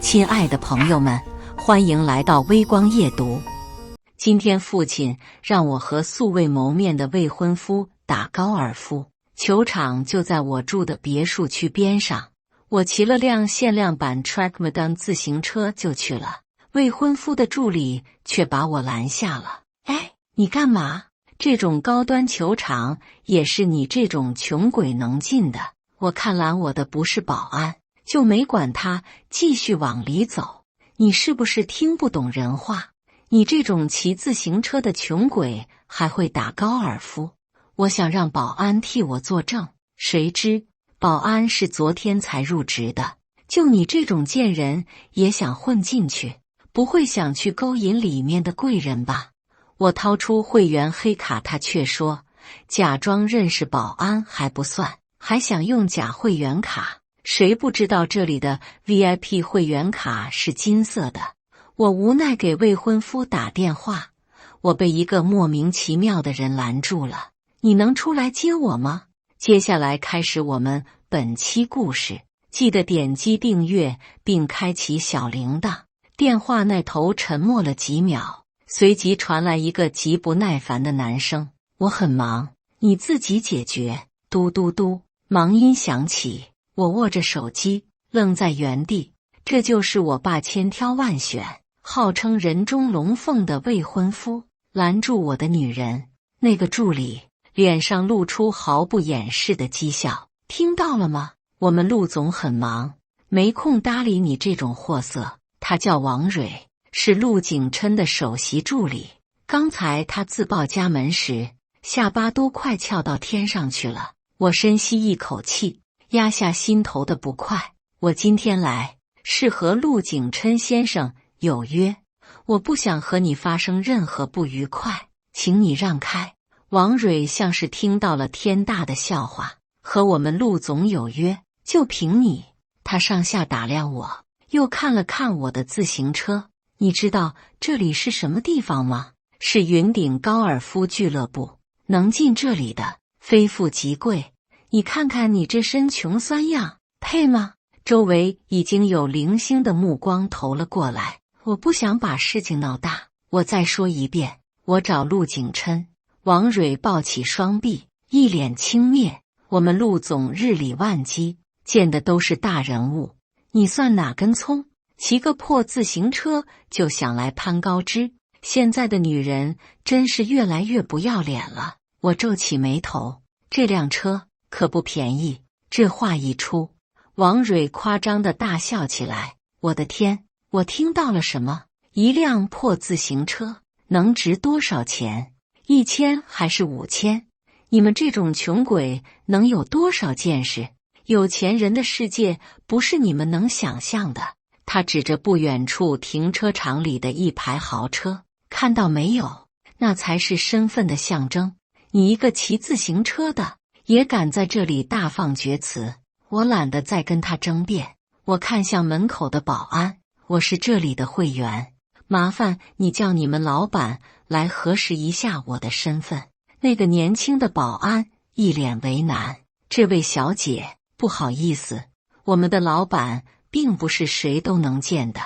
亲爱的朋友们，欢迎来到微光夜读。今天父亲让我和素未谋面的未婚夫打高尔夫，球场就在我住的别墅区边上。我骑了辆限量版 Trackman 自行车就去了，未婚夫的助理却把我拦下了。哎，你干嘛？这种高端球场也是你这种穷鬼能进的。我看拦我的不是保安，就没管他，继续往里走。你是不是听不懂人话？你这种骑自行车的穷鬼还会打高尔夫？我想让保安替我作证，谁知保安是昨天才入职的。就你这种贱人也想混进去，不会想去勾引里面的贵人吧？我掏出会员黑卡，他却说假装认识保安还不算，还想用假会员卡。谁不知道这里的 VIP 会员卡是金色的？我无奈给未婚夫打电话，我被一个莫名其妙的人拦住了。你能出来接我吗？接下来开始我们本期故事，记得点击订阅并开启小铃铛。电话那头沉默了几秒，随即传来一个极不耐烦的男声：我很忙，你自己解决。嘟嘟嘟，忙音响起。我握着手机，愣在原地。这就是我爸千挑万选，号称人中龙凤的未婚夫，拦住我的女人。那个助理脸上露出毫不掩饰的讥笑。听到了吗？我们陆总很忙，没空搭理你这种货色。他叫王蕊，是陆景琛的首席助理。刚才他自报家门时，下巴都快翘到天上去了。我深吸一口气，压下心头的不快。我今天来是和陆景琛先生有约，我不想和你发生任何不愉快，请你让开。王蕊像是听到了天大的笑话。和我们陆总有约，就凭你？他上下打量我，又看了看我的自行车。你知道这里是什么地方吗？是云顶高尔夫俱乐部，能进这里的非富即贵。你看看你这身穷酸样，配吗？周围已经有零星的目光投了过来。我不想把事情闹大，我再说一遍，我找陆景琛。王蕊抱起双臂，一脸轻蔑。我们陆总日理万机，见的都是大人物，你算哪根葱？骑个破自行车就想来攀高枝，现在的女人真是越来越不要脸了。我皱起眉头，这辆车可不便宜。这话一出，王蕊夸张地大笑起来。我的天，我听到了什么？一辆破自行车能值多少钱？1000还是5000？你们这种穷鬼能有多少见识？有钱人的世界不是你们能想象的。他指着不远处停车场里的一排豪车，看到没有？那才是身份的象征。你一个骑自行车的也敢在这里大放厥词？我懒得再跟他争辩。我看向门口的保安，我是这里的会员，麻烦你叫你们老板来核实一下我的身份。那个年轻的保安一脸为难。这位小姐，不好意思，我们的老板并不是谁都能见的。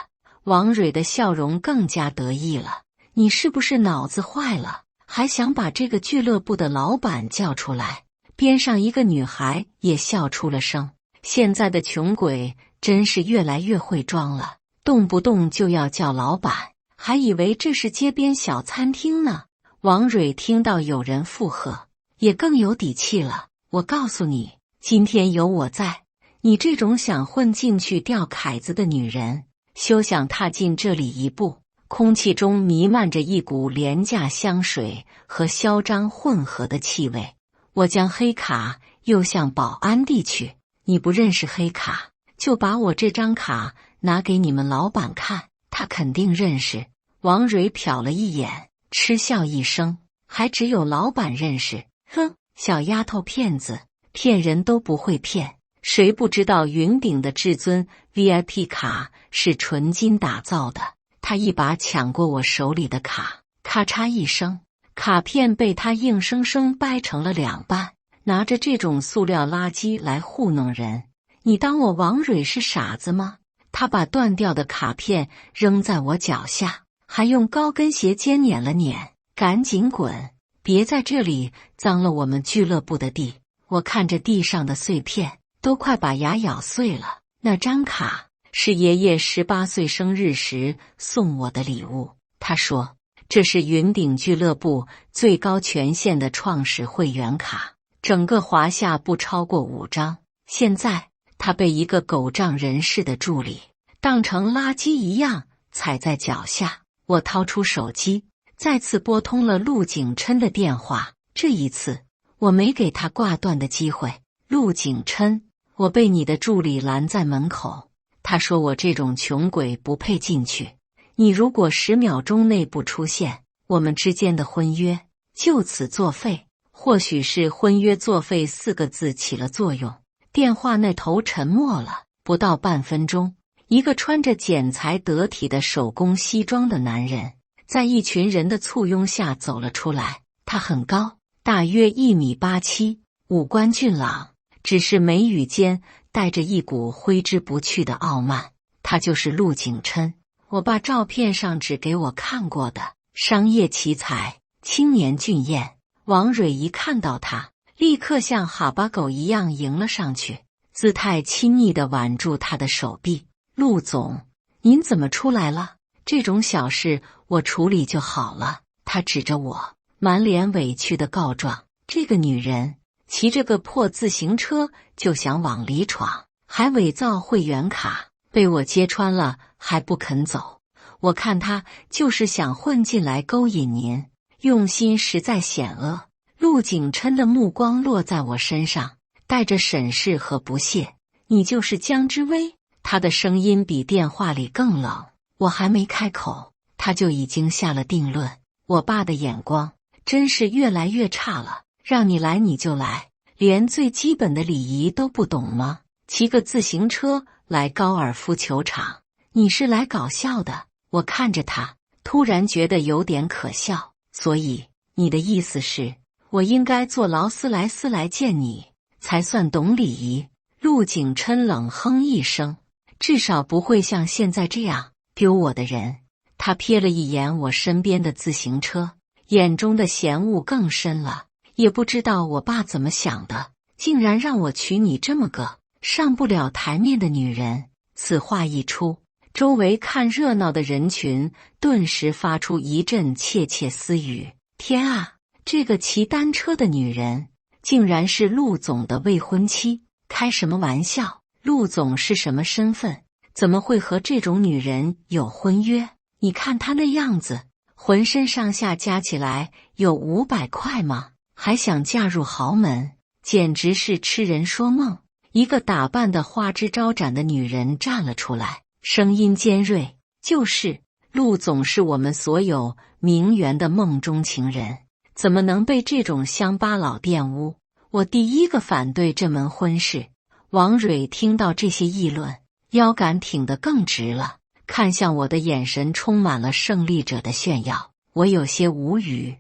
王蕊的笑容更加得意了。你是不是脑子坏了？还想把这个俱乐部的老板叫出来？边上一个女孩也笑出了声。现在的穷鬼真是越来越会装了，动不动就要叫老板，还以为这是街边小餐厅呢。王蕊听到有人附和，也更有底气了。我告诉你，今天有我在，你这种想混进去钓凯子的女人，休想踏进这里一步。空气中弥漫着一股廉价香水和嚣张混合的气味。我将黑卡又向保安递去。你不认识黑卡，就把我这张卡拿给你们老板看，他肯定认识。王蕊瞟了一眼，嗤笑一声，还只有老板认识。哼，小丫头骗子，骗人都不会骗。谁不知道云顶的至尊 VIP 卡是纯金打造的？他一把抢过我手里的卡，咔嚓一声，卡片被他硬生生掰成了2半。拿着这种塑料垃圾来糊弄人，你当我王蕊是傻子吗？他把断掉的卡片扔在我脚下，还用高跟鞋尖撵了撵，赶紧滚，别在这里脏了我们俱乐部的地。我看着地上的碎片，都快把牙咬碎了。那张卡是爷爷18岁生日时送我的礼物，他说这是云顶俱乐部最高权限的创始会员卡，整个华夏不超过5张。现在他被一个狗仗人势的助理当成垃圾一样踩在脚下。我掏出手机，再次拨通了陆景琛的电话。这一次我没给他挂断的机会。陆景琛，我被你的助理拦在门口，他说我这种穷鬼不配进去，你如果10秒钟内不出现，我们之间的婚约就此作废。或许是婚约作废4个字起了作用，电话那头沉默了。不到半分钟，一个穿着剪裁得体的手工西装的男人在一群人的簇拥下走了出来。他很高，大约1.87米，五官俊朗，只是眉宇间带着一股挥之不去的傲慢。他就是陆景琛，我爸照片上只给我看过的，商业奇才，青年俊彦。王蕊一看到他，立刻像哈巴狗一样迎了上去，姿态亲昵地挽住他的手臂。陆总，您怎么出来了？这种小事我处理就好了。他指着我，满脸委屈地告状。这个女人骑着个破自行车就想往里闯，还伪造会员卡，被我揭穿了还不肯走。我看她就是想混进来勾引您，用心实在险恶。陆景琛的目光落在我身上，带着审视和不屑。你就是江之薇？他的声音比电话里更冷。我还没开口，他就已经下了定论。我爸的眼光真是越来越差了，让你来你就来，连最基本的礼仪都不懂吗？骑个自行车来高尔夫球场，你是来搞笑的？我看着他，突然觉得有点可笑。所以你的意思是我应该坐劳斯莱斯来见你，才算懂礼仪？陆景琛冷哼一声，至少不会像现在这样丢我的人。他瞥了一眼我身边的自行车，眼中的嫌恶更深了。也不知道我爸怎么想的，竟然让我娶你这么个上不了台面的女人。此话一出，周围看热闹的人群顿时发出一阵窃窃私语。天啊，这个骑单车的女人竟然是陆总的未婚妻！开什么玩笑？陆总是什么身份？怎么会和这种女人有婚约？你看她那样子，浑身上下加起来有500块吗？还想嫁入豪门，简直是痴人说梦。一个打扮得花枝招展的女人站了出来，声音尖锐，就是陆总是我们所有名媛的梦中情人，怎么能被这种乡巴佬玷污？我第一个反对这门婚事。王蕊听到这些议论，腰杆挺得更直了，看向我的眼神充满了胜利者的炫耀。我有些无语，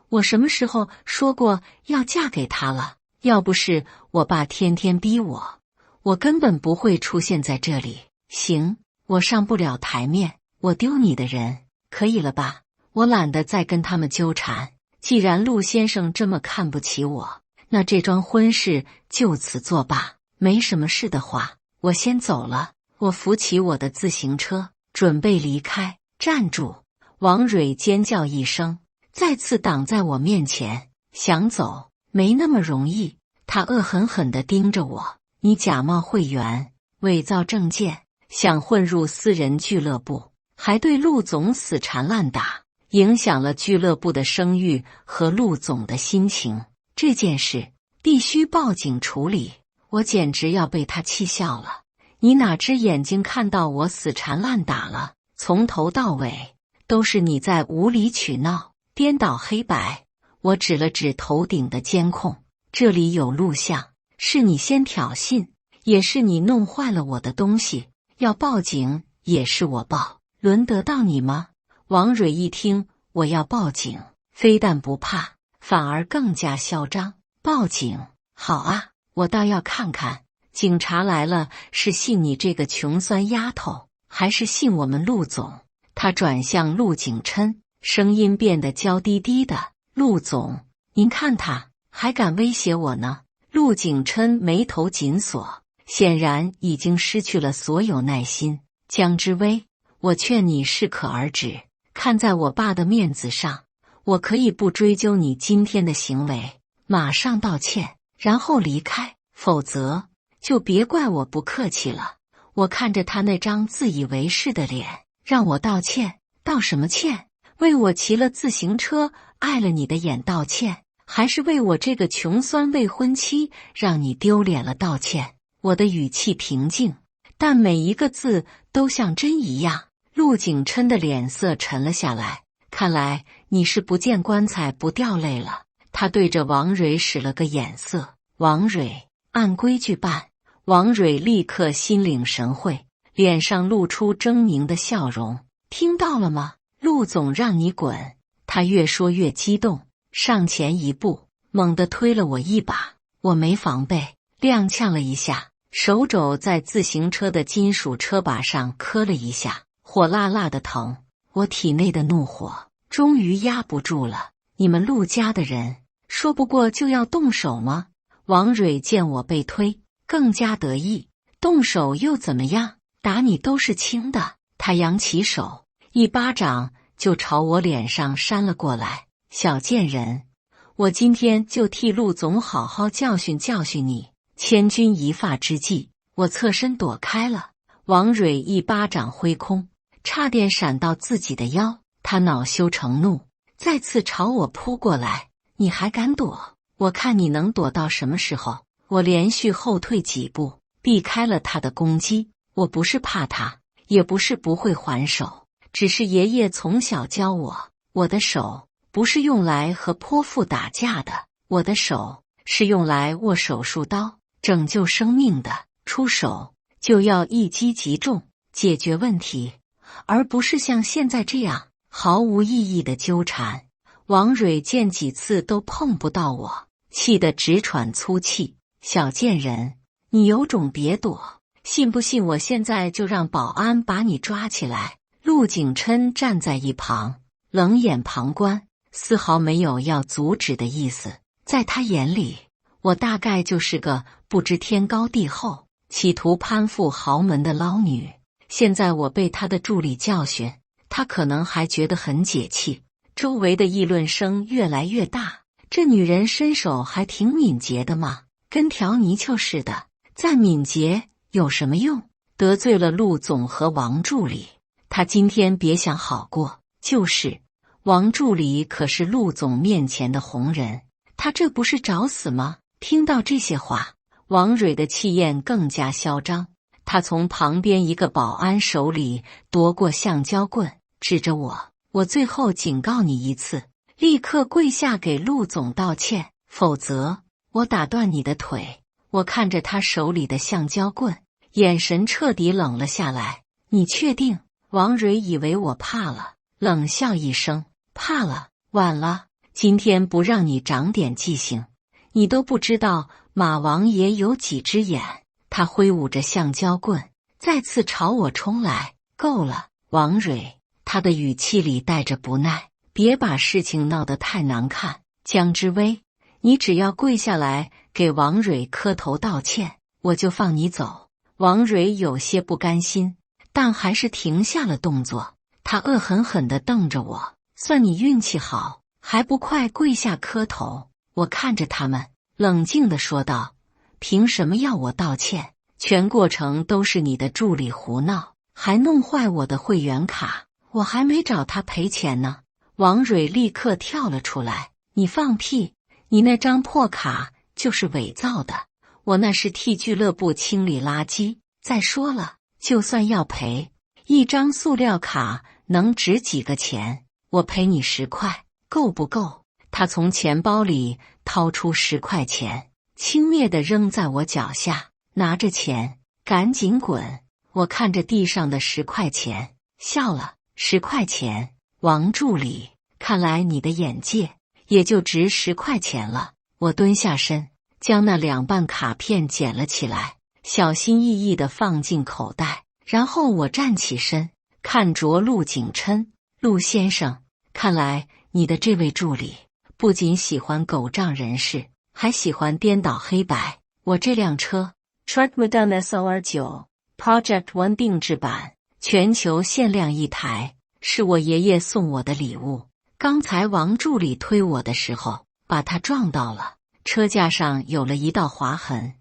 我什么时候说过要嫁给他了？要不是我爸天天逼我，我根本不会出现在这里。行，我上不了台面，我丢你的人，可以了吧？我懒得再跟他们纠缠。既然陆先生这么看不起我，那这桩婚事就此作罢。没什么事的话，我先走了。我扶起我的自行车，准备离开。站住！王蕊尖叫一声，再次挡在我面前。想走没那么容易。他恶狠狠地盯着我，你假冒会员，伪造证件，想混入私人俱乐部，还对陆总死缠烂打，影响了俱乐部的声誉和陆总的心情。这件事必须报警处理。我简直要被他气笑了。你哪只眼睛看到我死缠烂打了？从头到尾都是你在无理取闹，颠倒黑白。我指了指头顶的监控，这里有录像，是你先挑衅，也是你弄坏了我的东西。要报警也是我报，轮得到你吗？王蕊一听我要报警，非但不怕，反而更加嚣张。报警？好啊，我倒要看看警察来了，是信你这个穷酸丫头，还是信我们陆总？他转向陆景琛，声音变得娇滴滴的：“陆总，您看他还敢威胁我呢？”陆景琛眉头紧锁，显然已经失去了所有耐心。江之薇，我劝你适可而止。看在我爸的面子上，我可以不追究你今天的行为，马上道歉，然后离开。否则，就别怪我不客气了。我看着他那张自以为是的脸，让我道歉？道什么歉？为我骑了自行车碍了你的眼道歉，还是为我这个穷酸未婚妻让你丢脸了道歉？我的语气平静，但每一个字都像针一样。陆景琛的脸色沉了下来，看来你是不见棺材不掉泪了。他对着王蕊使了个眼色，王蕊，按规矩办。王蕊立刻心领神会，脸上露出狰狞的笑容。听到了吗？陆总让你滚！他越说越激动，上前一步，猛地推了我一把。我没防备，踉跄了一下，手肘在自行车的金属车把上磕了一下，火辣辣的疼。我体内的怒火终于压不住了。你们陆家的人说不过就要动手吗？王蕊见我被推，更加得意。动手又怎么样？打你都是轻的。他扬起手，一巴掌就朝我脸上扇了过来。小贱人，我今天就替陆总好好教训教训你。千钧一发之际，我侧身躲开了。王蕊一巴掌挥空，差点闪到自己的腰。他恼羞成怒，再次朝我扑过来。你还敢躲？我看你能躲到什么时候？我连续后退几步，避开了他的攻击。我不是怕他，也不是不会还手，只是爷爷从小教我的手不是用来和泼妇打架的，我的手是用来握手术刀，拯救生命的。出手就要一击即中，解决问题，而不是像现在这样毫无意义的纠缠。王蕊见几次都碰不到我，气得直喘粗气。小贱人，你有种别躲，信不信我现在就让保安把你抓起来？陆景琛站在一旁，冷眼旁观，丝毫没有要阻止的意思。在他眼里，我大概就是个不知天高地厚，企图攀附豪门的捞女。现在我被他的助理教训，他可能还觉得很解气。周围的议论声越来越大，这女人身手还挺敏捷的嘛，跟条泥鳅似的，再敏捷有什么用？得罪了陆总和王助理，他今天别想好过。就是王助理可是陆总面前的红人，他这不是找死吗？听到这些话，王蕊的气焰更加嚣张。他从旁边一个保安手里夺过橡胶棍，指着我最后警告你一次，立刻跪下给陆总道歉，否则我打断你的腿。我看着他手里的橡胶棍，眼神彻底冷了下来。你确定？王蕊以为我怕了，冷笑一声，怕了，晚了。今天不让你长点记性，你都不知道马王爷有几只眼。他挥舞着橡胶棍，再次朝我冲来。够了，王蕊。他的语气里带着不耐，别把事情闹得太难看。江之薇，你只要跪下来给王蕊磕头道歉，我就放你走。王蕊有些不甘心，但还是停下了动作。他恶狠狠地瞪着我，算你运气好，还不快跪下磕头。我看着他们，冷静地说道，凭什么要我道歉？全过程都是你的助理胡闹，还弄坏我的会员卡，我还没找他赔钱呢。王蕊立刻跳了出来，你放屁，你那张破卡就是伪造的，我那是替俱乐部清理垃圾。再说了，就算要赔，一张塑料卡能值几个钱？我赔你10块，够不够？他从钱包里掏出10块钱，轻蔑地扔在我脚下，拿着钱赶紧滚。我看着地上的10块钱，笑了。10块钱，王助理，看来你的眼界也就值10块钱了。我蹲下身，将那2瓣卡片捡了起来，小心翼翼地放进口袋。然后我站起身，看着陆景琛：“陆先生，看来你的这位助理不仅喜欢狗仗人势，还喜欢颠倒黑白。我这辆车 Truckmodern SOR9 Project One 定制版，全球限量1台，是我爷爷送我的礼物。刚才王助理推我的时候，把它撞到了，车架上有了一道划痕。”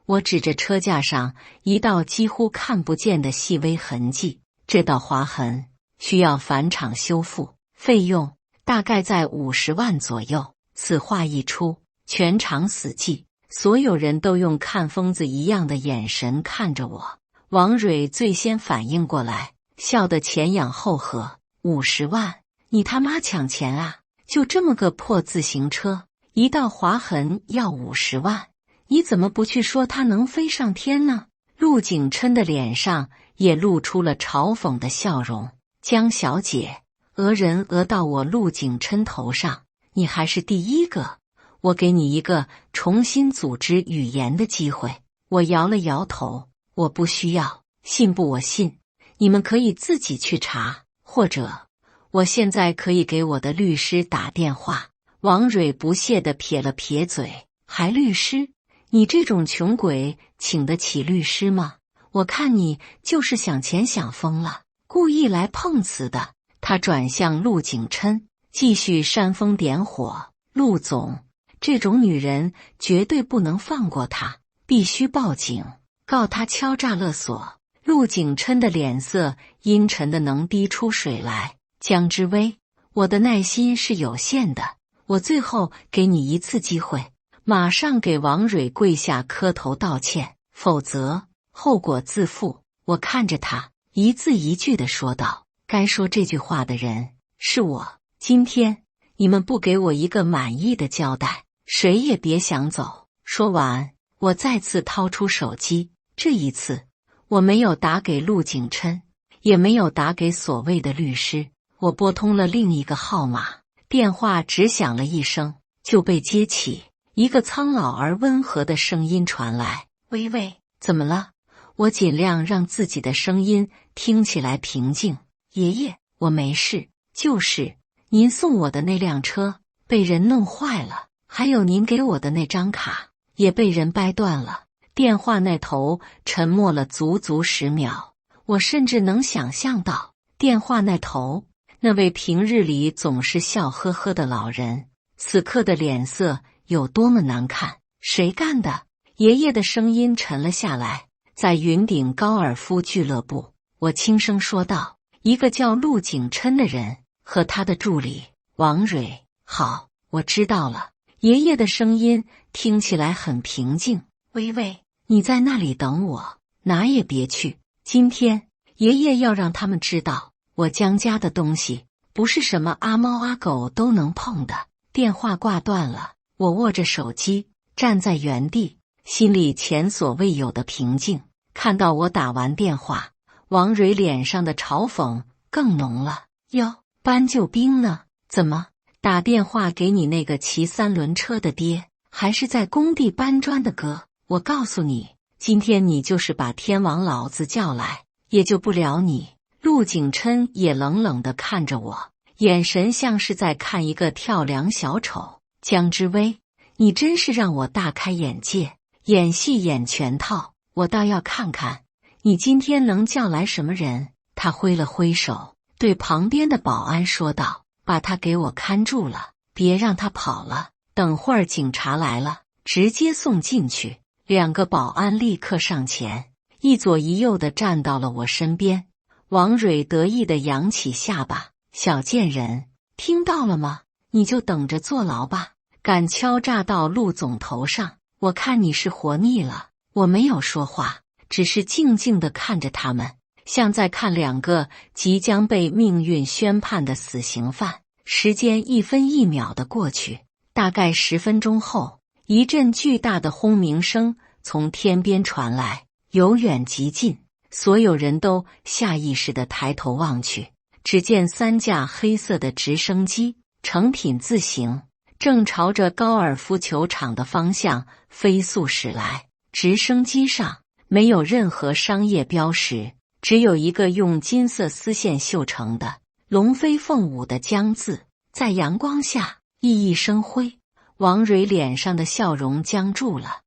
我指着车架上一道几乎看不见的细微痕迹，这道划痕需要返厂修复，费用大概在50万左右。此话一出，全场死寂，所有人都用看疯子一样的眼神看着我。王蕊最先反应过来，笑得前仰后合：“50万？你他妈抢钱啊！就这么个破自行车，一道划痕要50万？你怎么不去说它能飞上天呢？”陆景琛的脸上也露出了嘲讽的笑容。江小姐，讹人讹到我陆景琛头上，你还是第一个。我给你一个重新组织语言的机会。我摇了摇头，我不需要，信不我信，你们可以自己去查，或者我现在可以给我的律师打电话。王蕊不屑地撇了撇嘴，还律师？你这种穷鬼请得起律师吗？我看你就是想钱想疯了，故意来碰瓷的。他转向陆景琛，继续煽风点火：“陆总，这种女人绝对不能放过她，必须报警，告她敲诈勒索。”陆景琛的脸色阴沉的能滴出水来。江之薇，我的耐心是有限的，我最后给你一次机会。马上给王蕊跪下磕头道歉，否则后果自负。我看着他，一字一句地说道：“该说这句话的人是我。今天你们不给我一个满意的交代，谁也别想走。”说完，我再次掏出手机。这一次，我没有打给陆景琛，也没有打给所谓的律师。我拨通了另一个号码，电话只响了一声就被接起。一个苍老而温和的声音传来：“喂喂，怎么了？”我尽量让自己的声音听起来平静：“爷爷，我没事，就是您送我的那辆车被人弄坏了，还有您给我的那张卡也被人掰断了。”电话那头沉默了足足10秒，我甚至能想象到电话那头那位平日里总是笑呵呵的老人，此刻的脸色有多么难看。谁干的？爷爷的声音沉了下来。在云顶高尔夫俱乐部，我轻声说道：“一个叫陆景琛的人和他的助理王蕊。”好，我知道了。爷爷的声音听起来很平静。喂喂，你在那里等我，哪也别去。今天爷爷要让他们知道，我江家的东西不是什么阿猫阿狗都能碰的。电话挂断了。我握着手机，站在原地，心里前所未有的平静。看到我打完电话，王蕊脸上的嘲讽更浓了。哟，搬救兵呢？怎么打电话给你那个骑3轮车的爹，还是在工地搬砖的哥？我告诉你，今天你就是把天王老子叫来，也救不了你。陆景琛也冷冷地看着我，眼神像是在看一个跳梁小丑。江之薇，你真是让我大开眼界，演戏演全套，我倒要看看你今天能叫来什么人。他挥了挥手，对旁边的保安说道：“把他给我看住了，别让他跑了，等会儿警察来了，直接送进去。”2个保安立刻上前，一左一右的站到了我身边。王蕊得意的扬起下巴：“小贱人，听到了吗？你就等着坐牢吧。敢敲诈到陆总头上，我看你是活腻了。”我没有说话，只是静静地看着他们，像在看2个即将被命运宣判的死刑犯。时间一分一秒的过去，大概10分钟后，一阵巨大的轰鸣声从天边传来，由远及近，所有人都下意识地抬头望去，只见3架黑色的直升机成品字形，正朝着高尔夫球场的方向飞速驶来。直升机上没有任何商业标识，只有一个用金色丝线绣成的龙飞凤舞的江字，在阳光下熠熠生辉。王蕊脸上的笑容僵住了，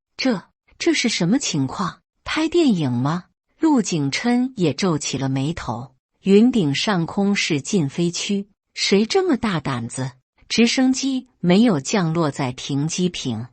这是什么情况？拍电影吗？陆景琛也皱起了眉头。云顶上空是禁飞区，谁这么大胆子？直升机没有降落在停机坪，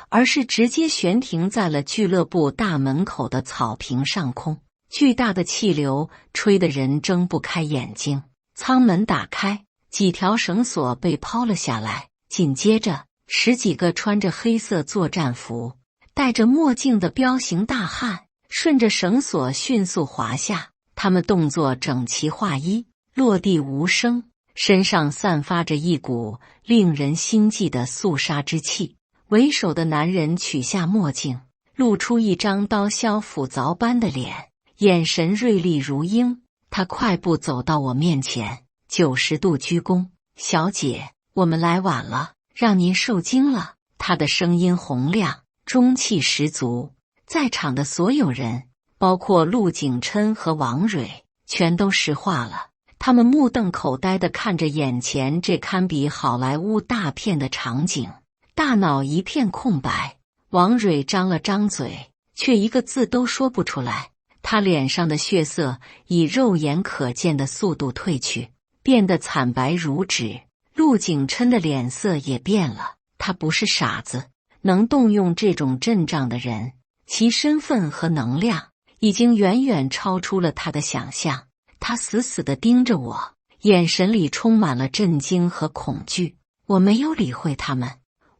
而是直接悬停在了俱乐部大门口的草坪上空。巨大的气流吹得人睁不开眼睛。舱门打开，几条绳索被抛了下来，紧接着10几个穿着黑色作战服、戴着墨镜的彪形大汉顺着绳索迅速滑下。他们动作整齐划一，落地无声，身上散发着一股令人心悸的肃杀之气。为首的男人取下墨镜，露出一张刀削斧凿般的脸，眼神锐利如鹰。他快步走到我面前，90度鞠躬：“小姐，我们来晚了，让您受惊了。”他的声音洪亮，中气十足。在场的所有人，包括陆景琛和王蕊，全都石化了。他们目瞪口呆地看着眼前这堪比好莱坞大片的场景，大脑一片空白。王蕊张了张嘴，却一个字都说不出来。他脸上的血色以肉眼可见的速度褪去，变得惨白如纸。陆景琛的脸色也变了，他不是傻子，能动用这种阵仗的人，其身份和能量已经远远超出了他的想象。他死死地盯着我，眼神里充满了震惊和恐惧。我没有理会他们，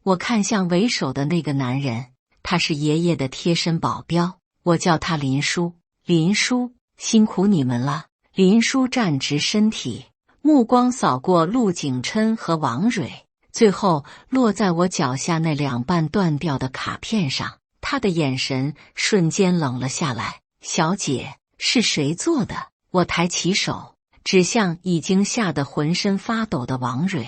我看向为首的那个男人，他是爷爷的贴身保镖，我叫他林叔。林叔，辛苦你们了。林叔站直身体，目光扫过陆景琛和王蕊，最后落在我脚下那2半断掉的卡片上。他的眼神瞬间冷了下来。小姐，是谁做的？我抬起手，指向已经吓得浑身发抖的王蕊。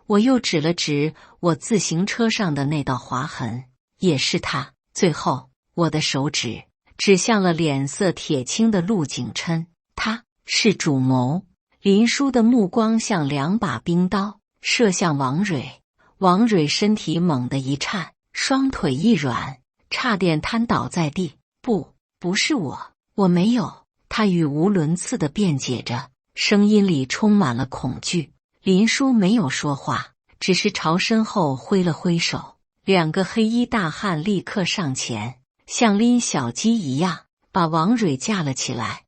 我又指了指我自行车上的那道划痕，也是他。最后，我的手指指向了脸色铁青的陆景琛，他是主谋。林叔的目光像2把冰刀射向王蕊。王蕊身体猛地一颤，双腿一软，差点瘫倒在地。不是我没有。他语无伦次地辩解着，声音里充满了恐惧。林叔没有说话，只是朝身后挥了挥手。2个黑衣大汉立刻上前，像拎小鸡一样把王蕊架了起来。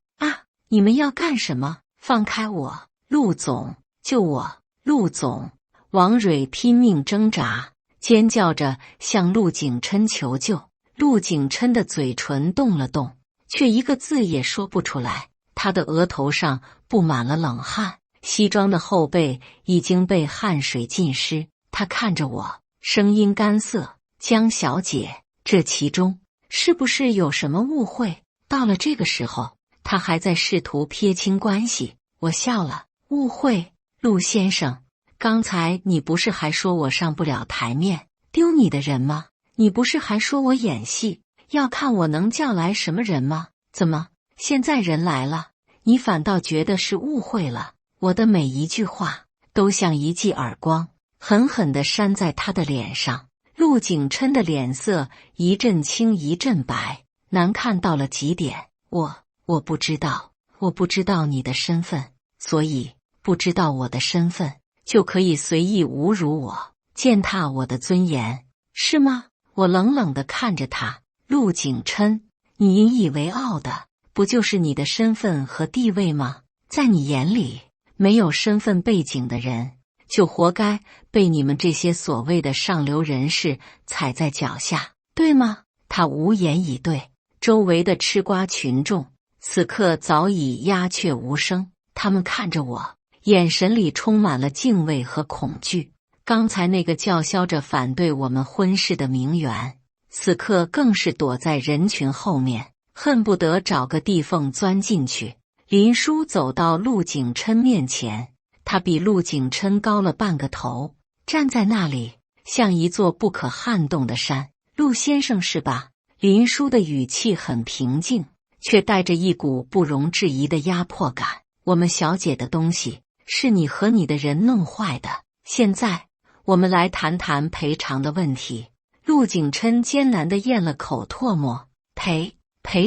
你们要干什么？放开我！陆总，救我！陆总！王蕊拼命挣扎，尖叫着向陆景琛求救。陆景琛的嘴唇动了动，却一个字也说不出来。他的额头上布满了冷汗，西装的后背已经被汗水浸湿。他看着我，声音干涩：“江小姐，这其中是不是有什么误会？”到了这个时候，他还在试图撇清关系。我笑了：“误会？陆先生，刚才你不是还说我上不了台面，丢你的人吗？你不是还说我演戏，要看我能叫来什么人吗？怎么，现在人来了，你反倒觉得是误会了？”我的每一句话都像一记耳光，狠狠地扇在他的脸上。陆景琛的脸色一阵青一阵白，难看到了极点。我不知道你的身份，所以不知道我的身份就可以随意侮辱我，践踏我的尊严，是吗？我冷冷地看着他。陆景琛，你引以为傲的不就是你的身份和地位吗？在你眼里，没有身份背景的人就活该被你们这些所谓的上流人士踩在脚下，对吗？他无言以对。周围的吃瓜群众此刻早已鸦雀无声，他们看着我，眼神里充满了敬畏和恐惧。刚才那个叫嚣着反对我们婚事的名媛，此刻更是躲在人群后面，恨不得找个地缝钻进去。林叔走到陆景琛面前，他比陆景琛高了半个头，站在那里像一座不可撼动的山。陆先生是吧？林叔的语气很平静，却带着一股不容置疑的压迫感。我们小姐的东西是你和你的人弄坏的，现在我们来谈谈赔偿的问题。陆景琛艰难地咽了口唾沫，赔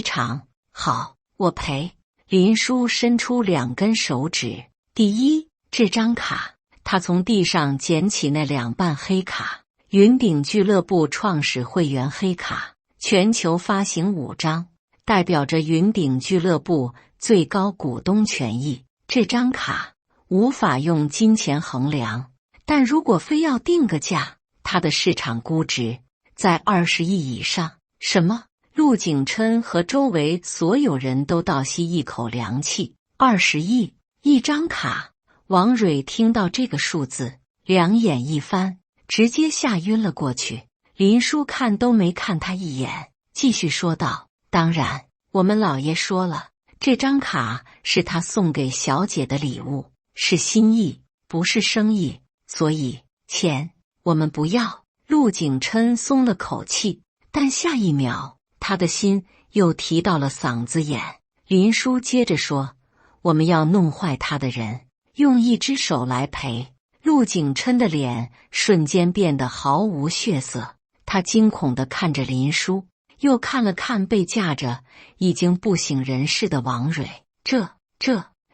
偿，好，我赔。林叔伸出2根手指，第一，这张卡。他从地上捡起那2半黑卡，云顶俱乐部创始会员黑卡，全球发行5张，代表着云顶俱乐部最高股东权益。这张卡无法用金钱衡量，但如果非要定个价，它的市场估值在20亿以上。什么？陆景琛和周围所有人都倒吸一口凉气。20亿一张卡。王蕊听到这个数字，两眼一翻，直接吓晕了过去。林叔看都没看他一眼，继续说道：当然，我们老爷说了，这张卡是他送给小姐的礼物，是心意，不是生意，所以钱我们不要。陆景琛松了口气，但下一秒他的心又提到了嗓子眼。林叔接着说：我们要弄坏他的人，用1只手来赔。陆景琛的脸瞬间变得毫无血色，他惊恐地看着林叔，又看了看被架着已经不省人事的王蕊。这，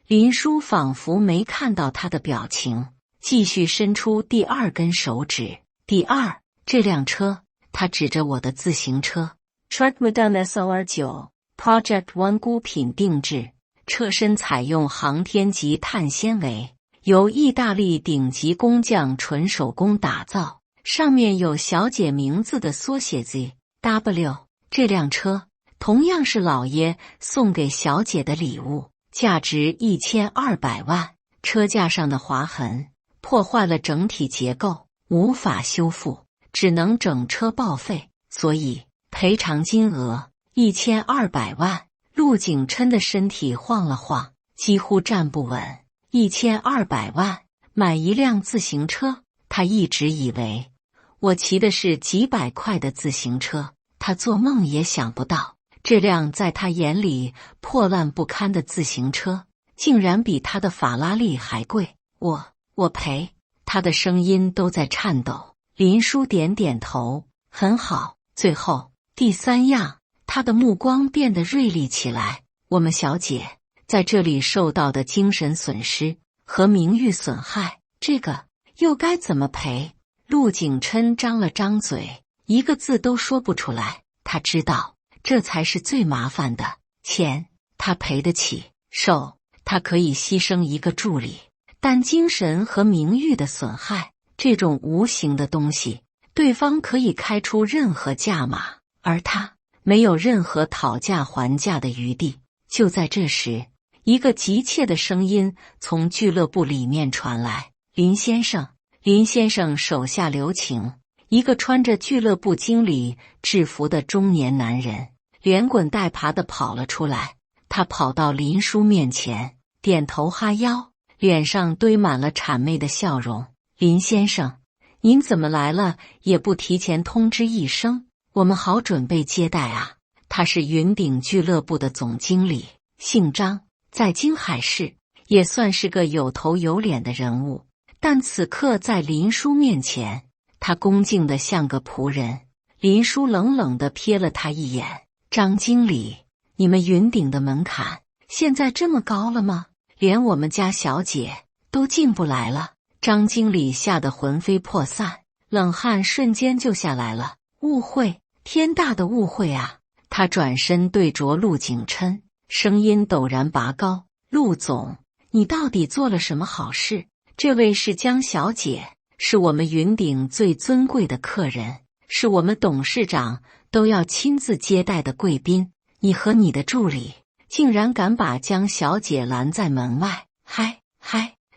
林叔仿佛没看到他的表情，继续伸出第2根手指。第2，这辆车，他指着我的自行车 Truck Model SOR9 Project One 孤品定制，车身采用航天级碳纤维，由意大利顶级工匠纯手工打造，上面有小姐名字的缩写 ZW。 这辆车同样是老爷送给小姐的礼物，价值1200万。车架上的划痕破坏了整体结构，无法修复，只能整车报废，所以赔偿金额1200万。陆景琛的身体晃了晃，几乎站不稳。1200万买一辆自行车，他一直以为我骑的是几百块的自行车，他做梦也想不到，这辆在他眼里破烂不堪的自行车，竟然比他的法拉利还贵。我赔。他的声音都在颤抖。林叔点点头，很好。最后，第3样，他的目光变得锐利起来。我们小姐在这里受到的精神损失和名誉损害，这个又该怎么赔？陆景琛张了张嘴，一个字都说不出来。他知道，这才是最麻烦的。钱他赔得起，手他可以牺牲一个助理，但精神和名誉的损害，这种无形的东西，对方可以开出任何价码，而他没有任何讨价还价的余地。就在这时，一个急切的声音从俱乐部里面传来：林先生，林先生手下留情。一个穿着俱乐部经理制服的中年男人连滚带爬地跑了出来，他跑到林叔面前，点头哈腰，脸上堆满了谄媚的笑容。林先生，您怎么来了也不提前通知一声，我们好准备接待啊。他是云顶俱乐部的总经理，姓张，在京海市也算是个有头有脸的人物，但此刻在林叔面前，他恭敬得像个仆人。林叔冷冷地瞥了他一眼：张经理，你们云顶的门槛现在这么高了吗？连我们家小姐都进不来了。张经理吓得魂飞魄散，冷汗瞬间就下来了。误会，天大的误会啊！他转身对着陆景琛，声音陡然拔高：陆总，你到底做了什么好事？这位是江小姐，是我们云顶最尊贵的客人，是我们董事长都要亲自接待的贵宾，你和你的助理竟然敢把江小姐拦在门外！嗨，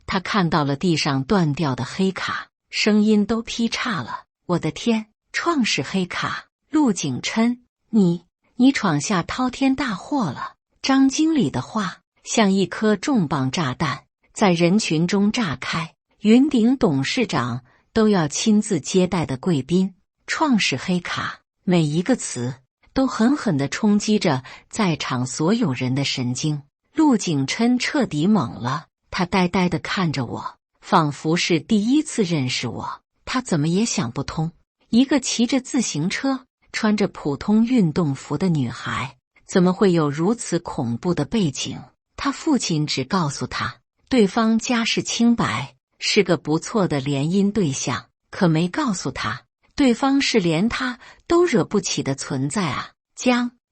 他看到了地上断掉的黑卡，声音都劈叉了。我的天，创始黑卡！陆景琛，你闯下滔天大祸了！张经理的话像一颗重磅炸弹，在人群中炸开。云顶董事长都要亲自接待的贵宾，创始黑卡，每一个词都狠狠地冲击着在场所有人的神经。陆景琛彻底懵了，他呆呆地看着我，仿佛是第一次认识我。他怎么也想不通，一个骑着自行车、穿着普通运动服的女孩，怎么会有如此恐怖的背景？他父亲只告诉他，对方家世清白，是个不错的联姻对象，可没告诉他，对方是连他都惹不起的存在啊！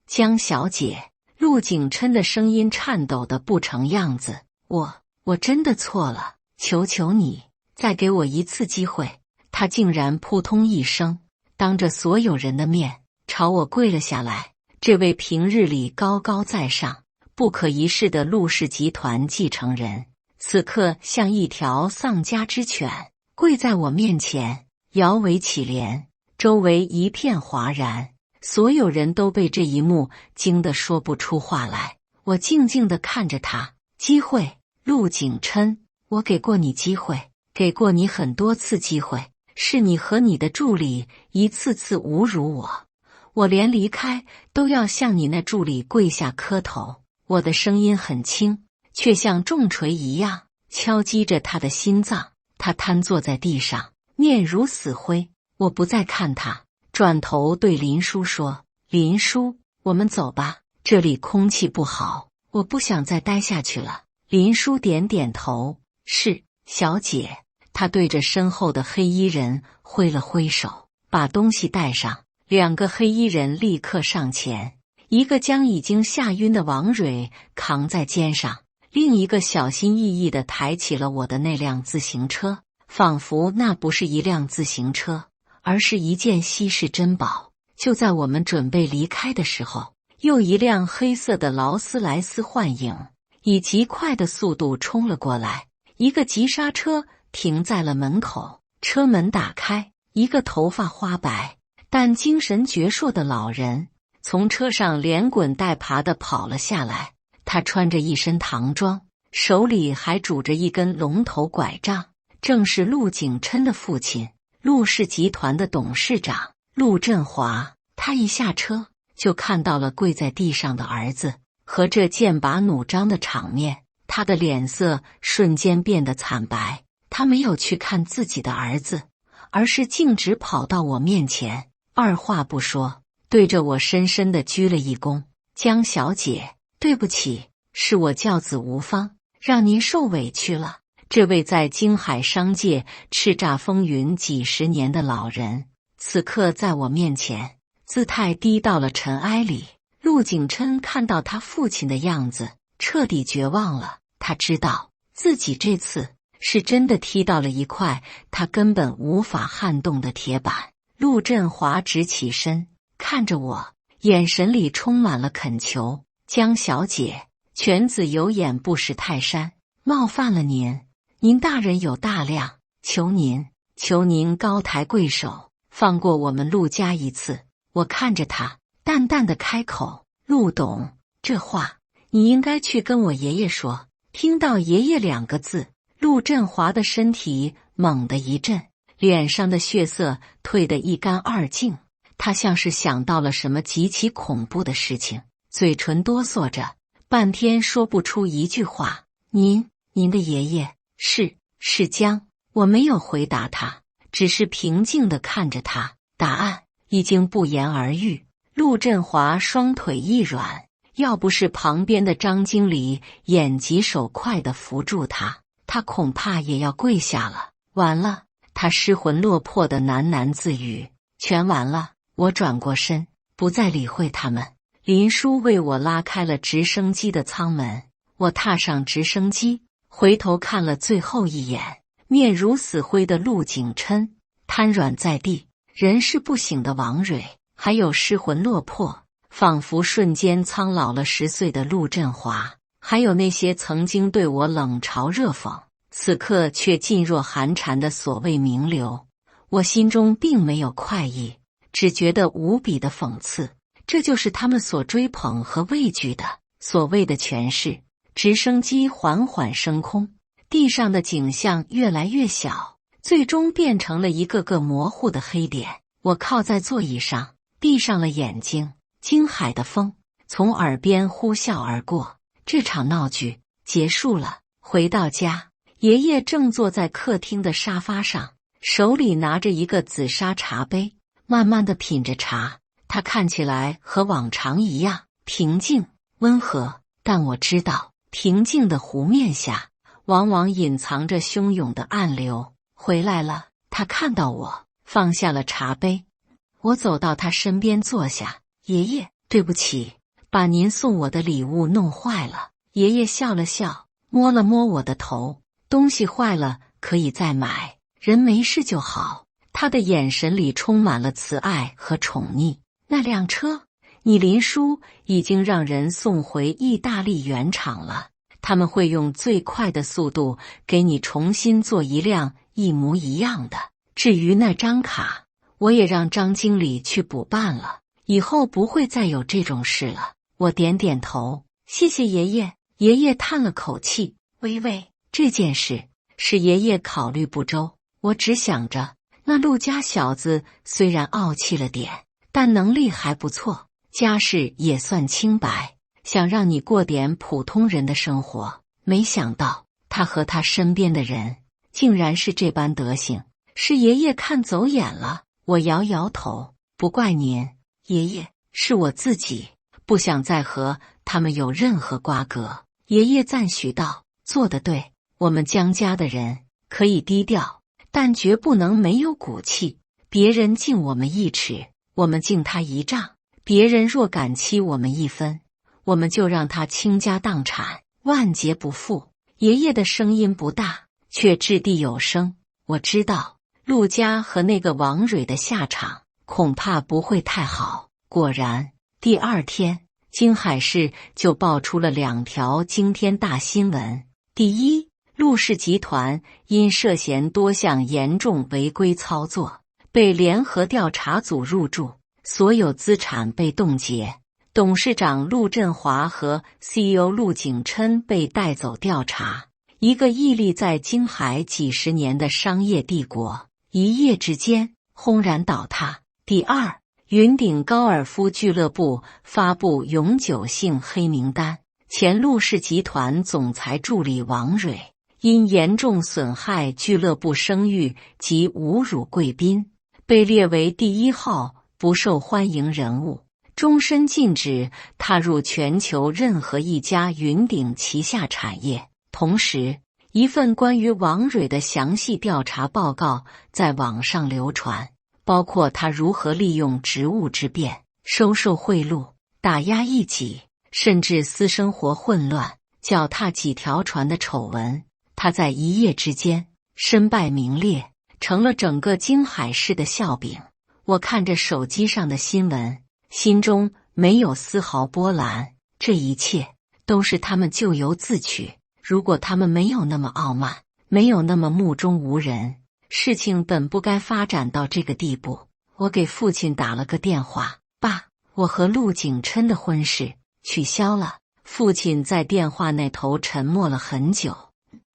江小姐，陆景琛的声音颤抖得不成样子。我真的错了，求求你，再给我一次机会。他竟然扑通一声，当着所有人的面朝我跪了下来。这位平日里高高在上、不可一世的陆氏集团继承人，此刻像一条丧家之犬，跪在我面前，摇尾乞怜。周围一片哗然，所有人都被这一幕惊得说不出话来。我静静地看着他。机会，陆景琛，我给过你机会，给过你很多次机会，是你和你的助理一次次侮辱我，我连离开都要向你那助理跪下磕头。我的声音很轻，却像重锤一样敲击着他的心脏。他瘫坐在地上，面如死灰。我不再看他，转头对林叔说：“林叔，我们走吧，这里空气不好，我不想再待下去了。”林叔点点头：“是，小姐。”他对着身后的黑衣人挥了挥手，把东西带上。两个黑衣人立刻上前，一个将已经吓晕的王蕊扛在肩上，另一个小心翼翼地抬起了我的那辆自行车，仿佛那不是一辆自行车，而是一件稀世珍宝。就在我们准备离开的时候，又一辆黑色的劳斯莱斯幻影以极快的速度冲了过来，一个急刹车停在了门口，车门打开，一个头发花白但精神矍铄的老人从车上连滚带爬地跑了下来。他穿着一身唐装，手里还拄着一根龙头拐杖，正是陆景琛的父亲，陆氏集团的董事长陆振华。他一下车就看到了跪在地上的儿子和这剑拔弩张的场面，他的脸色瞬间变得惨白。他没有去看自己的儿子，而是径直跑到我面前，二话不说，对着我深深地鞠了一躬：“江小姐，对不起，是我教子无方，让您受委屈了。”这位在京海商界叱咤风云几十年的老人，此刻在我面前，姿态低到了尘埃里。陆景琛看到他父亲的样子，彻底绝望了。他知道自己这次是真的踢到了一块他根本无法撼动的铁板。陆振华直起身，看着我，眼神里充满了恳求：“江小姐，犬子有眼不识泰山，冒犯了您，您大人有大量，求您高抬贵手，放过我们陆家一次。”我看着他，淡淡的开口：“陆董，这话你应该去跟我爷爷说。”听到爷爷两个字，陆振华的身体猛地一震，脸上的血色褪得一干二净。他像是想到了什么极其恐怖的事情，嘴唇哆嗦着，半天说不出一句话。您的爷爷是江。我没有回答他，只是平静地看着他。答案已经不言而喻。陆振华双腿一软，要不是旁边的张经理眼疾手快地扶住他，他恐怕也要跪下了。完了，他失魂落魄地喃喃自语：“全完了。”我转过身，不再理会他们。林叔为我拉开了直升机的舱门，我踏上直升机，回头看了最后一眼，面如死灰的陆景琛，瘫软在地，人事不省的王蕊，还有失魂落魄，仿佛瞬间苍老了10岁的陆振华，还有那些曾经对我冷嘲热讽，此刻却噤若寒蝉的所谓名流。我心中并没有快意，只觉得无比的讽刺。这就是他们所追捧和畏惧的所谓的权势。直升机缓缓升空，地上的景象越来越小，最终变成了一个个模糊的黑点。我靠在座椅上，闭上了眼睛，惊海的风从耳边呼啸而过。这场闹剧结束了。回到家，爷爷正坐在客厅的沙发上，手里拿着一个紫砂茶杯，慢慢地品着茶。他看起来和往常一样平静温和，但我知道，平静的湖面下往往隐藏着汹涌的暗流。回来了，他看到我，放下了茶杯。我走到他身边坐下。爷爷，对不起，把您送我的礼物弄坏了。爷爷笑了笑，摸了摸我的头。东西坏了可以再买，人没事就好。他的眼神里充满了慈爱和宠溺。那辆车，你林叔已经让人送回意大利原厂了，他们会用最快的速度给你重新做一辆一模一样的。至于那张卡，我也让张经理去补办了，以后不会再有这种事了。我点点头，谢谢爷爷。爷爷叹了口气，微微，这件事是爷爷考虑不周。我只想着，那陆家小子虽然傲气了点，但能力还不错，家世也算清白，想让你过点普通人的生活。没想到他和他身边的人竟然是这般德行，是爷爷看走眼了。我摇摇头，不怪您，爷爷，是我自己不想再和他们有任何瓜葛。爷爷赞许道，做得对，我们江家的人可以低调，但绝不能没有骨气。别人敬我们一尺，我们敬他一丈。别人若敢欺我们一分，我们就让他倾家荡产，万劫不复。爷爷的声音不大，却掷地有声。我知道陆家和那个王蕊的下场恐怕不会太好。果然，第二天京海市就爆出了2条惊天大新闻。第一，陆氏集团因涉嫌多项严重违规操作，被联合调查组入驻，所有资产被冻结。董事长陆振华和 CEO 陆景琛被带走调查。一个屹立在京海几十年的商业帝国，一夜之间轰然倒塌。第二，云顶高尔夫俱乐部发布永久性黑名单，前陆氏集团总裁助理王蕊因严重损害俱乐部声誉及侮辱贵宾，被列为第1号不受欢迎人物，终身禁止踏入全球任何一家云顶旗下产业。同时，一份关于王蕊的详细调查报告在网上流传，包括他如何利用职务之便收受贿赂、打压异己，甚至私生活混乱、脚踏几条船的丑闻。他在一夜之间身败名裂，成了整个京海市的笑柄。我看着手机上的新闻，心中没有丝毫波澜。这一切都是他们咎由自取。如果他们没有那么傲慢，没有那么目中无人，事情本不该发展到这个地步。我给父亲打了个电话，爸，我和陆景琛的婚事取消了。父亲在电话那头沉默了很久。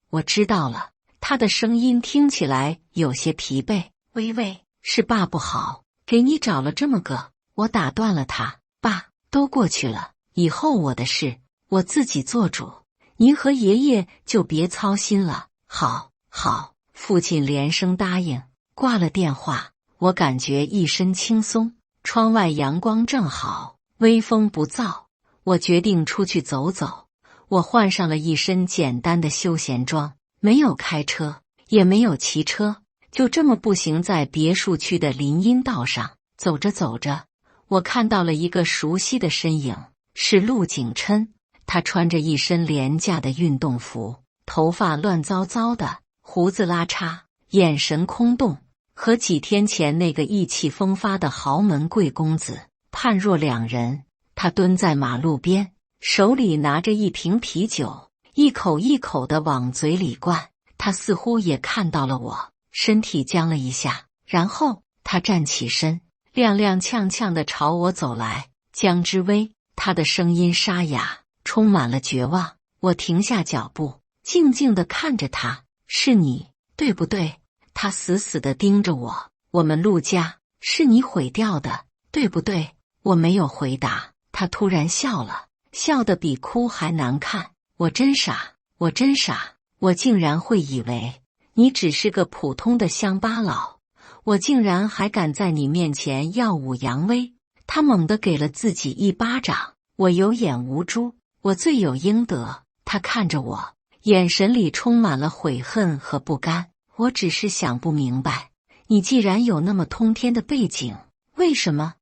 我知道了，他的声音听起来有些疲惫。微微，是爸不好，给你找了这么个。我打断了他，爸，都过去了，以后我的事我自己做主，您和爷爷就别操心了。好，好，父亲连声答应。挂了电话，我感觉一身轻松。窗外阳光正好，微风不燥。我决定出去走走。我换上了一身简单的休闲装，没有开车，也没有骑车，就这么步行在别墅区的林荫道上。走着走着，我看到了一个熟悉的身影，是陆景琛。他穿着一身廉价的运动服，头发乱糟糟的，胡子拉碴，眼神空洞，和几天前那个意气风发的豪门贵公子判若两人。他蹲在马路边，手里拿着一瓶啤酒，一口一口地往嘴里灌。他似乎也看到了我，身体僵了一下，然后他站起身，踉踉跄跄地朝我走来。江之薇，他的声音沙哑，充满了绝望。我停下脚步，静静地看着他。是你，对不对？他死死地盯着我。我们陆家是你毁掉的，对不对？我没有回答，他突然笑了，笑得比哭还难看。我真傻，我真傻，我竟然会以为你只是个普通的乡巴佬，我竟然还敢在你面前耀武扬威。他猛地给了自己一巴掌，我有眼无珠，我罪有应得。他看着我，眼神里充满了悔恨和不甘。我只是想不明白，你既然有那么通天的背景，为什么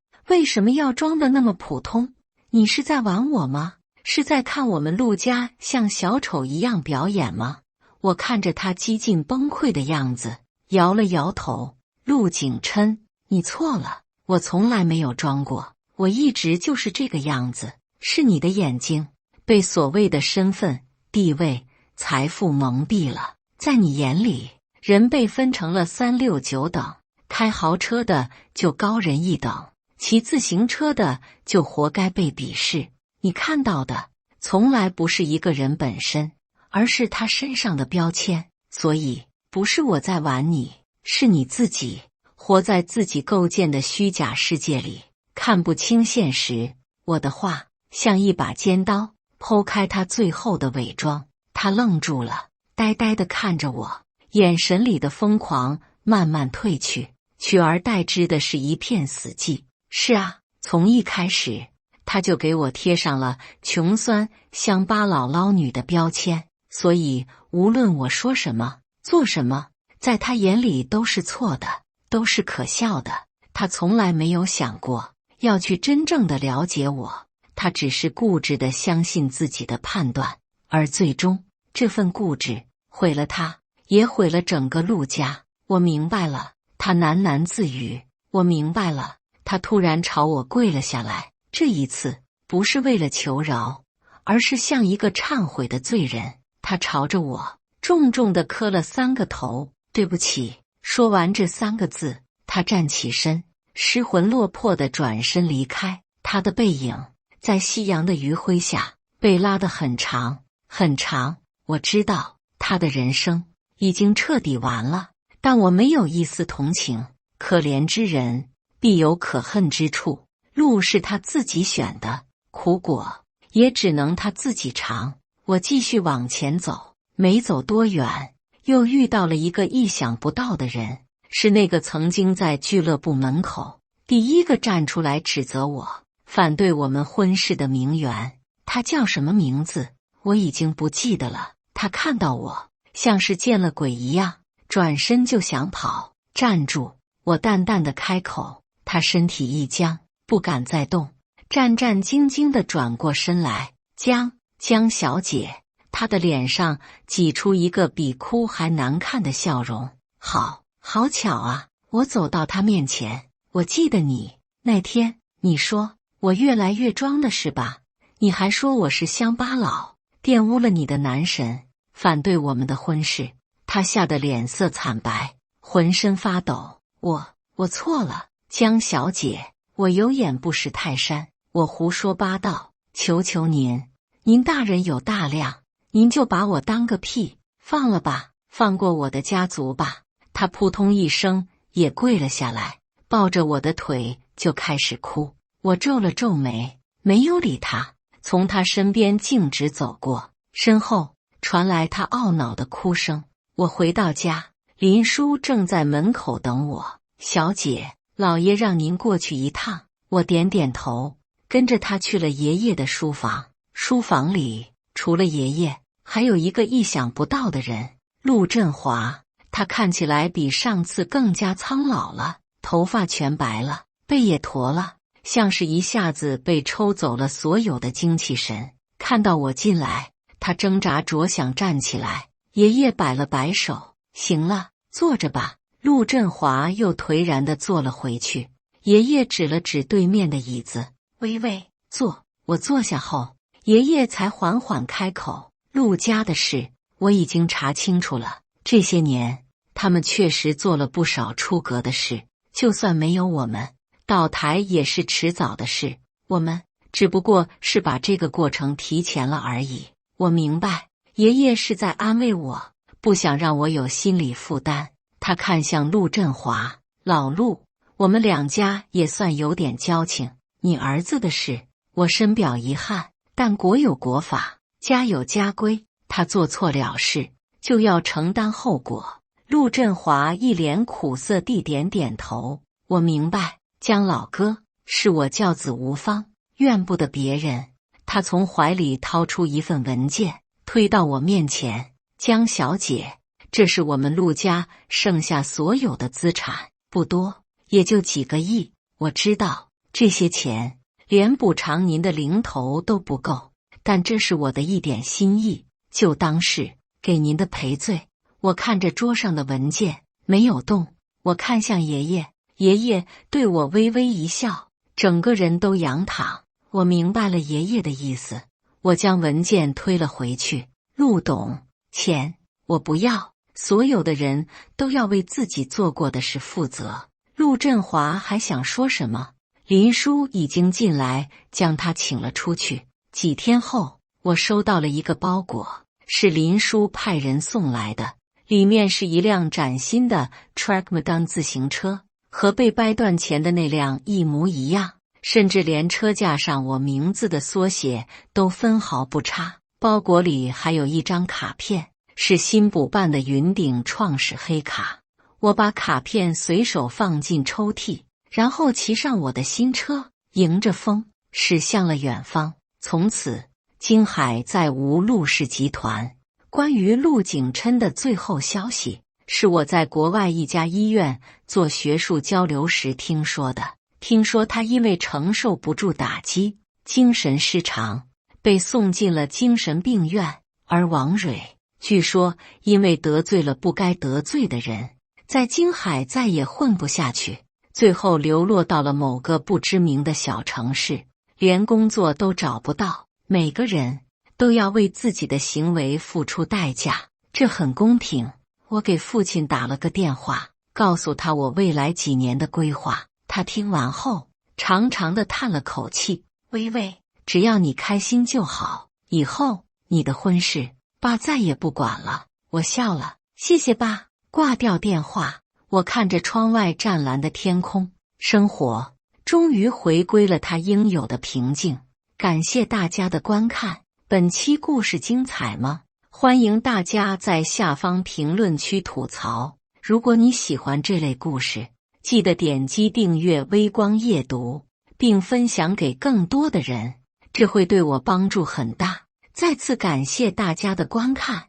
要装得那么普通？你是在玩我吗？是在看我们陆家像小丑一样表演吗？我看着他几近崩溃的样子，摇了摇头。陆景琛，你错了，我从来没有装过，我一直就是这个样子。是你的眼睛被所谓的身份、地位、财富蒙蔽了，在你眼里，人被分成了3、6、9等，开豪车的就高人一等，骑自行车的就活该被鄙视。你看到的从来不是一个人本身，而是他身上的标签。所以不是我在玩你，是你自己活在自己构建的虚假世界里，看不清现实。我的话像一把尖刀，剖开他最后的伪装。他愣住了，呆呆地看着我，眼神里的疯狂慢慢褪去，取而代之的是一片死寂。是啊，从一开始他就给我贴上了穷酸、乡巴佬、捞女的标签，所以无论我说什么、做什么，在他眼里都是错的，都是可笑的。他从来没有想过要去真正的了解我，他只是固执地相信自己的判断，而最终这份固执毁了他，也毁了整个陆家。我明白了，他喃喃自语。我明白了，他突然朝我跪了下来。这一次不是为了求饶，而是像一个忏悔的罪人。他朝着我重重地磕了3个头。对不起。说完这3个字，他站起身，失魂落魄地转身离开。他的背影在夕阳的余晖下被拉得很长很长。我知道他的人生已经彻底完了，但我没有一丝同情。可怜之人必有可恨之处，路是他自己选的，苦果也只能他自己尝。我继续往前走，没走多远，又遇到了一个意想不到的人，是那个曾经在俱乐部门口第一个站出来指责我、反对我们婚事的名媛。他叫什么名字我已经不记得了。他看到我像是见了鬼一样，转身就想跑。站住！我淡淡的开口。他身体一僵，不敢再动，战战兢兢地转过身来。江小姐。他的脸上挤出一个比哭还难看的笑容。好巧啊！我走到他面前。我记得你那天，你说我越来越装的是吧？你还说我是乡巴佬，玷污了你的男神，反对我们的婚事。他吓得脸色惨白，浑身发抖。我错了，江小姐，我有眼不识泰山，我胡说八道，求求您大人有大量，您就把我当个屁，放了吧，放过我的家族吧。他扑通一声也跪了下来，抱着我的腿就开始哭。我皱了皱眉，没有理他，从他身边径直走过，身后传来他懊恼的哭声。我回到家，林叔正在门口等我。小姐，老爷让您过去一趟。我点点头，跟着他去了爷爷的书房。书房里除了爷爷，还有一个意想不到的人，陆振华。他看起来比上次更加苍老了，头发全白了，背也驼了，像是一下子被抽走了所有的精气神。看到我进来，他挣扎着想站起来，爷爷摆了摆手，行了，坐着吧。陆振华又颓然地坐了回去。爷爷指了指对面的椅子，微微坐。我坐下后，爷爷才缓缓开口，陆家的事我已经查清楚了，这些年他们确实做了不少出格的事，就算没有我们，倒台也是迟早的事，我们只不过是把这个过程提前了而已。我明白，爷爷是在安慰我，不想让我有心理负担。他看向陆振华，老陆，我们两家也算有点交情，你儿子的事，我深表遗憾，但国有国法，家有家规，他做错了事，就要承担后果。陆振华一脸苦涩地点点头，我明白，姜老哥，是我教子无方，怨不得别人。他从怀里掏出一份文件，推到我面前，姜小姐，这是我们陆家剩下所有的资产，不多，也就几个亿。我知道这些钱连补偿您的零头都不够，但这是我的一点心意，就当是给您的赔罪。我看着桌上的文件，没有动。我看向爷爷，爷爷对我微微一笑，整个人都仰躺。我明白了爷爷的意思，我将文件推了回去。陆董，钱我不要，所有的人都要为自己做过的事负责。陆振华还想说什么，林叔已经进来将他请了出去。几天后，我收到了一个包裹，是林叔派人送来的，里面是一辆崭新的 Trackman 自行车，和被掰断前的那辆一模一样，甚至连车架上我名字的缩写都分毫不差。包裹里还有一张卡片，是新补办的云顶创始黑卡。我把卡片随手放进抽屉，然后骑上我的新车，迎着风驶向了远方。从此，京海再无陆氏集团。关于陆景琛的最后消息，是我在国外一家医院做学术交流时听说的。听说他因为承受不住打击，精神失常，被送进了精神病院。而王蕊，据说因为得罪了不该得罪的人，在京海再也混不下去，最后流落到了某个不知名的小城市，连工作都找不到。每个人都要为自己的行为付出代价，这很公平。我给父亲打了个电话，告诉他我未来几年的规划。他听完后长长的叹了口气，微微，只要你开心就好，以后你的婚事爸再也不管了。我笑了，谢谢爸。挂掉电话，我看着窗外湛蓝的天空，生活终于回归了它应有的平静。感谢大家的观看，本期故事精彩吗？欢迎大家在下方评论区吐槽。如果你喜欢这类故事，记得点击订阅微光夜读，并分享给更多的人，这会对我帮助很大。再次感谢大家的观看。